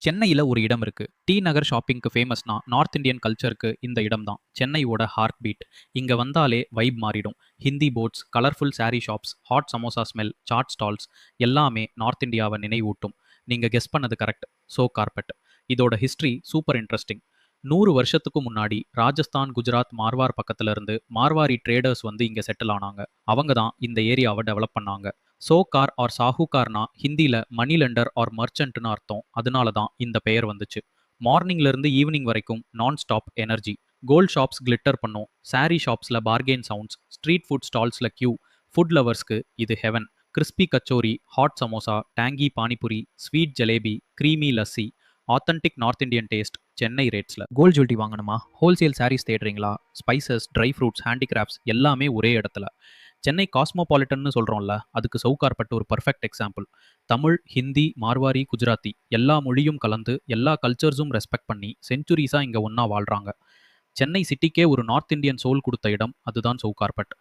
சென்னையில ஒரு இடம் இருக்கு. டி நகர் ஷாப்பிங்க்கு ஃபேமஸ்னா, நார்த் இந்தியன் கல்ச்சருக்கு இந்த இடம் தான். சென்னையோட ஹார்ட் பீட். இங்க வந்தாலே வைப் மாறிடும். Hindi boards, colourful sari shops, hot samosa smell, chaat stalls எல்லாமே நார்த் இந்தியாவ நினைவூட்டும். நீங்க கெஸ் பண்ணது கரெக்ட். So carpet. இதோட ஹிஸ்டரி சூப்பர் இன்ட்ரெஸ்டிங். 100 வருஷத்துக்கு முன்னாடி ராஜஸ்தான், குஜராத், மார்வார் பக்கத்துல இருந்து மார்வாரி ட்ரேடர்ஸ் வந்து இங்க செட்டில் ஆனாங்க. அவங்க தான் இந்த ஏரியாவை டெவலப் பண்ணாங்க. சோகார் ஆர் சாஹூகார்னா ஹிந்தியில மணி லெண்டர் ஆர் மர்ச்சன்ட்னு அர்த்தம். அதனால தான் இந்த பெயர் வந்துச்சு. மார்னிங்ல இருந்து ஈவினிங் வரைக்கும் non stop energy. Gold shops glitter பண்ணும், சாரி ஷாப்ஸ்ல பார்கெயின் சவுண்ட்ஸ், ஸ்ட்ரீட் ஃபுட் ஸ்டால்ஸ்ல கியூ. ஃபுட் லவர்ஸ்க்கு இது heaven. Crispy kachori, hot samosa, tangy panipuri, sweet jalebi, creamy lassi, authentic north Indian taste Chennai ரேட்ஸ்ல. கோல்ட் ஜுவல்லரி வாங்கணுமா? ஹோல்சேல் சாரீஸ் தேடுறீங்களா? ஸ்பைசஸ், ட்ரை ஃப்ரூட்ஸ், ஹேண்டிகிராஃப்ட்ஸ் எல்லாமே ஒரே இடத்துல. சென்னை காஸ்மோபாலிட்டன்னு சொல்கிறோம்ல, அதுக்கு சவுகார்பட்டு ஒரு பர்ஃபெக்ட் எக்ஸாம்பிள். தமிழ், ஹிந்தி, மார்வாரி, குஜராத்தி எல்லா மொழியும் கலந்து எல்லா கல்ச்சர்ஸும் ரெஸ்பெக்ட் பண்ணி செஞ்சுரிஸாக இங்கே ஒன்றா வாழ்கிறாங்க. சென்னை சிட்டிக்கே ஒரு நார்த் இந்தியன் சோல் கொடுத்த இடம் அதுதான் சவுகார்பட்.